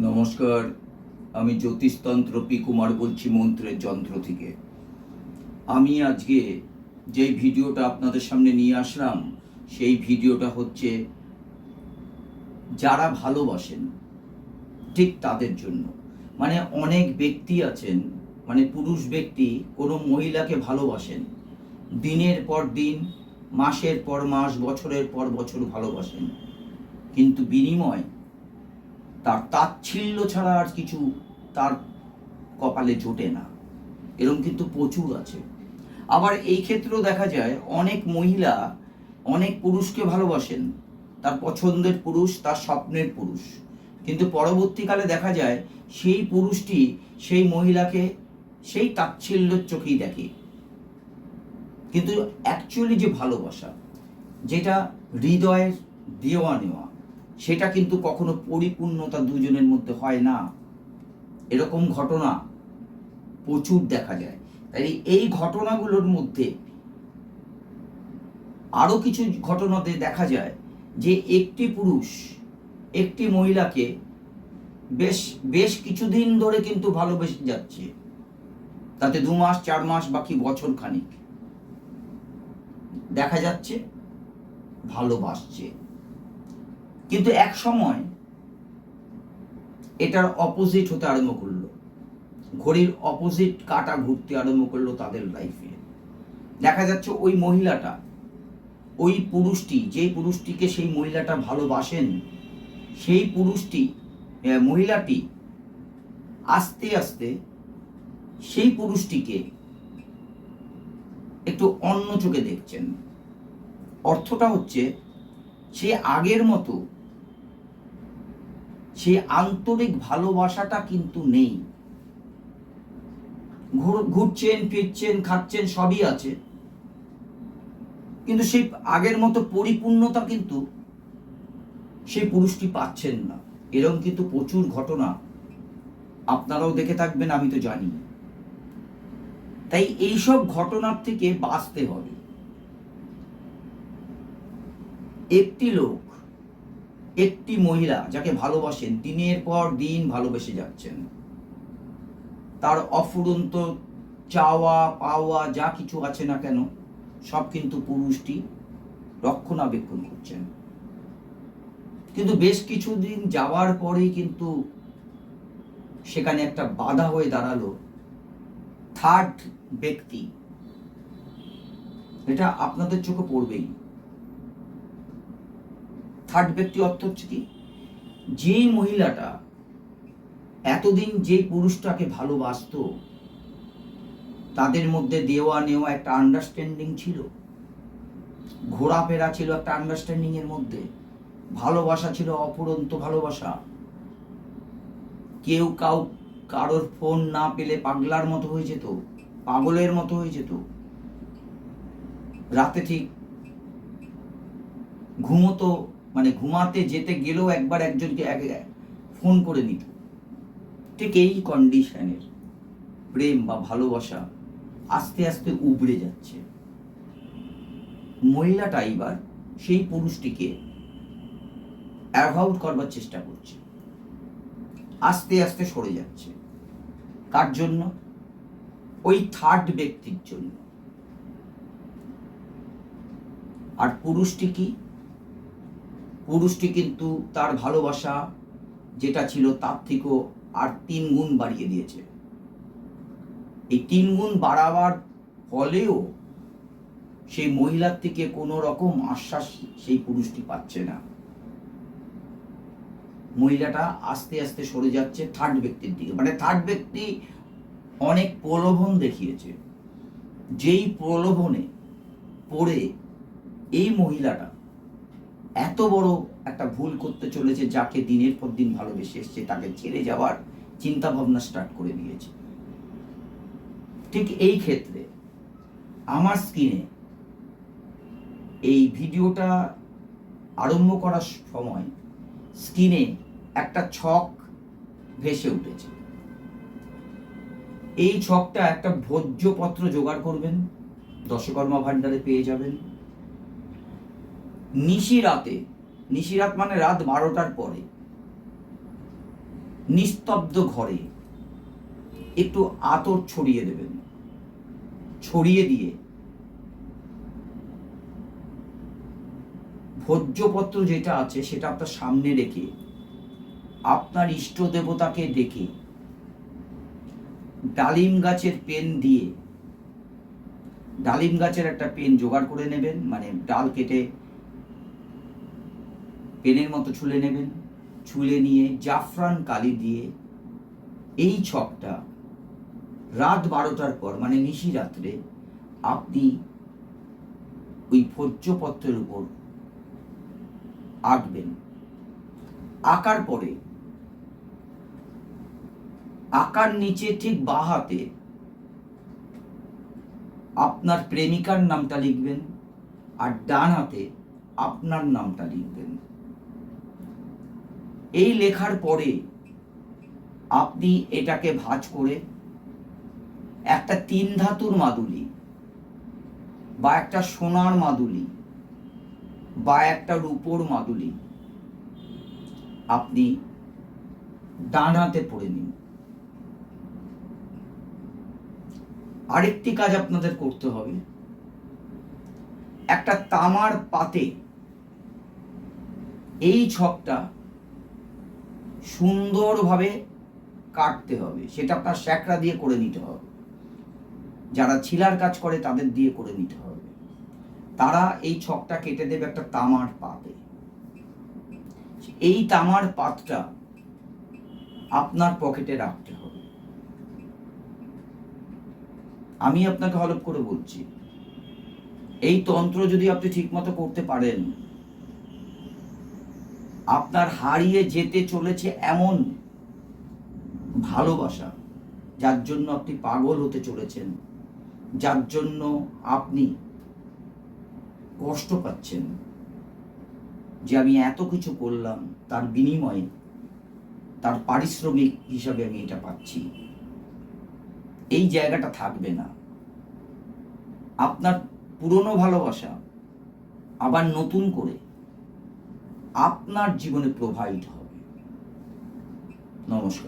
নমস্কার, আমি জ্যোতিষতন্ত্র পি কুমার বলছি মন্ত্রের যন্ত্র থেকে। আমি আজকে যে ভিডিওটা আপনাদের সামনে নিয়ে আসলাম সেই ভিডিওটা হচ্ছে যারা ভালোবাসেন ঠিক তাদের জন্য। মানে অনেক ব্যক্তি আছেন, মানে পুরুষ ব্যক্তি কোনো মহিলাকে ভালোবাসেন, দিনের পর দিন, মাসের পর মাস, বছরের পর বছর ভালোবাসেন, কিন্তু বিনিময় তার তাচ্ছিল্য ছাড়া আর কিছু তার কপালে জোটে না। এরকম কিন্তু প্রচুর আছে। আবার এই ক্ষেত্রেও দেখা যায় অনেক মহিলা অনেক পুরুষকে ভালোবাসেন, তার পছন্দের পুরুষ, তার স্বপ্নের পুরুষ, কিন্তু পরবর্তীকালে দেখা যায় সেই পুরুষটি সেই মহিলাকে সেই তাচ্ছিল্যের চোখেই দেখে। কিন্তু অ্যাকচুয়ালি যে ভালোবাসা, যেটা হৃদয়ের দেওয়া নেওয়া, সেটা কিন্তু কখনো পরিপূর্ণতা দুজনের মধ্যে হয় না। এরকম ঘটনা প্রচুর দেখা যায়। তাই এই ঘটনাগুলোর মধ্যে আরো কিছু ঘটনাতে দেখা যায় যে একটি পুরুষ একটি মহিলাকে বেশ বেশ কিছুদিন ধরে কিন্তু ভালোবেসে যাচ্ছে, তাতে 2 মাস 4 মাস বাকি বছর খানিক দেখা যাচ্ছে ভালোবাসছে, কিন্তু এক সময় এটার অপোজিট হতে আরম্ভ করলো, ঘড়ির অপোজিট কাটা ঘুরতে আরম্ভ করলো তাদের লাইফে। দেখা যাচ্ছে ওই মহিলাটা, ওই পুরুষটি, যেই পুরুষটিকে সেই মহিলাটা ভালোবাসেন, সেই পুরুষটি, মহিলাটি আস্তে আস্তে সেই পুরুষটিকে একটু অন্য চোখে দেখছেন। অর্থটা হচ্ছে সে আগের মতো সে আন্তরিক ভালোবাসাটা কিন্তু নেই। ঘুরছেন, ফিরছেন, খাচ্ছেন, সবই আছে, কিন্তু সেই আগের মতো পরিপূর্ণতা কিন্তু সেই পুরুষটি পাচ্ছেন না। এরকম কিন্তু প্রচুর ঘটনা আপনারাও দেখে থাকবেন, আমি তো জানি। তাই এইসব ঘটনার থেকে বাঁচতে হবে। একটি লোক, একটি মহিলা যাকে ভালোবাসেন, দিনের পর দিন ভালোবেসে যাচ্ছেন, তার অফুরন্ত চাওয়া পাওয়া যা কিছু আছে না কেন সব কিন্তু পুরুষটি রক্ষণাবেক্ষণ করছেন। কিন্তু বেশ কিছুদিন যাওয়ার পরেই কিন্তু সেখানে একটা বাধা হয়ে দাঁড়ালো থার্ড ব্যক্তি। এটা আপনাদের চোখে পড়বেই। থার্ড ব্যক্তি অর্থ হচ্ছে কি, যেই মহিলাটা এতদিন যেই পুরুষটাকে ভালোবাসতো, তাদের মধ্যে দেওয়া নেওয়া একটা আন্ডারস্ট্যান্ডিং ছিল, ঘোরাফেরা ছিল একটা আন্ডারস্ট্যান্ডিং এর মধ্যে, ভালোবাসা ছিল অফুরন্ত ভালোবাসা। কেউ কারোর ফোন না পেলে পাগলার মতো হয়ে যেত, পাগলের মতো হয়ে যেত। রাতে ঠিক ঘুমোতো, মানে ঘুমাতে যেতে গেলেও একবার একজনকে ফোন করে নিত। ঠিক এই কন্ডিশনের প্রেম বা ভালোবাসা আস্তে আস্তে উবড়ে যাচ্ছে। মহিলাটা এবার সেই পুরুষটিকে অ্যাভয়েড করবার চেষ্টা করছে, আস্তে আস্তে সরে যাচ্ছে। কার জন্য? ওই থার্ড ব্যক্তির জন্য। আর পুরুষটি কি? পুরুষটি কিন্তু তার ভালোবাসা যেটা ছিল তার থেকেও আর 3 গুণ বাড়িয়ে দিয়েছে। এই 3 গুণ বাড়াবার ফলেও সেই মহিলার থেকে কোনো রকম আশ্বাস সেই পুরুষটি পাচ্ছে না। মহিলাটা আস্তে আস্তে সরে যাচ্ছে থার্ড ব্যক্তির দিকে। মানে থার্ড ব্যক্তি অনেক প্রলোভন দেখিয়েছে, যেই প্রলোভনে পড়ে এই মহিলাটা এত বড় একটা ভুল করতে চলেছে, যাকে দিনের পর দিন ভালোবেসে এসছে, তাকে ছেড়ে যাওয়ার চিন্তা ভাবনা স্টার্ট করে দিয়েছে। ঠিক এই ক্ষেত্রে আমার স্ক্রিনে এই ভিডিওটা আরম্ভ করার সময় স্ক্রিনে একটা ছক ভেসে উঠেছে। এই ছকটা একটা ভোজ্যপত্র জোগাড় করবেন, দশকর্মা ভান্ডারে পেয়ে যাবেন। নিশিরাত মানে রাত 12টার পরে নিস্তব্ধ ঘরে একটু আতর ছড়িয়ে দেবেন। ছড়িয়ে দিয়ে ভোজ্যপত্র যেটা আছে সেটা আপনার সামনে রেখে আপনার ইষ্ট দেবতাকে ডেকে ডালিম গাছের পেন দিয়ে, ডালিম গাছের একটা পেন জোগাড় করে নেবেন, মানে ডাল কেটে পেনের মতো ছুলে নেবেন। ছুলে নিয়ে জাফরান কালি দিয়ে এই ছকটা রাত 12টার পর, মানে নিশি রাত্রে, আপনি ওই ভোজ্যপত্রের উপর আঁকবেন। আঁকার পরে আঁকার নিচে ঠিক বাঁ হাতে আপনার প্রেমিকার নামটা লিখবেন, আর ডান হাতে আপনার নামটা লিখবেন। এই লেখার পরে আপনি এটাকে ভাঁজ করে একটা 3 ধাতুর মাদুলি বা একটা সোনার মাদুলি বা একটা রূপোর মাদুলি আপনি ডান হাতে পরে নিন। আরেকটি কাজ আপনাদের করতে হবে, একটা তামার পাতে এই ছকটা সুন্দরভাবে কাটতে হবে। সেটা আপনার স্যাকরা দিয়ে করে নিতে হবে। যারা ছিলার কাজ করে তাদের দিয়ে করে নিতে হবে। তারা এই ছকটা কেটে দেবে একটা তামার পাতে। এই তামার পাতটা আপনার পকেটে রাখতে হবে। আমি আপনাকে হলপ করে বলছি, এই তন্ত্র যদি আপনি ঠিকমতো করতে পারেন, আপনার হারিয়ে যেতে চলেছে এমন ভালোবাসা, যার জন্য আপনি পাগল হতে চলেছেন, যার জন্য আপনি কষ্ট পাচ্ছেন, যে আমি এত কিছু করলাম তার বিনিময়ে তার পারিশ্রমিক হিসাবে আমি এটা পাচ্ছি, এই জায়গাটা থাকবে না। আপনার পুরনো ভালোবাসা আবার নতুন করে আপনার জীবনে প্রবাহিত হবে। নমস্কার।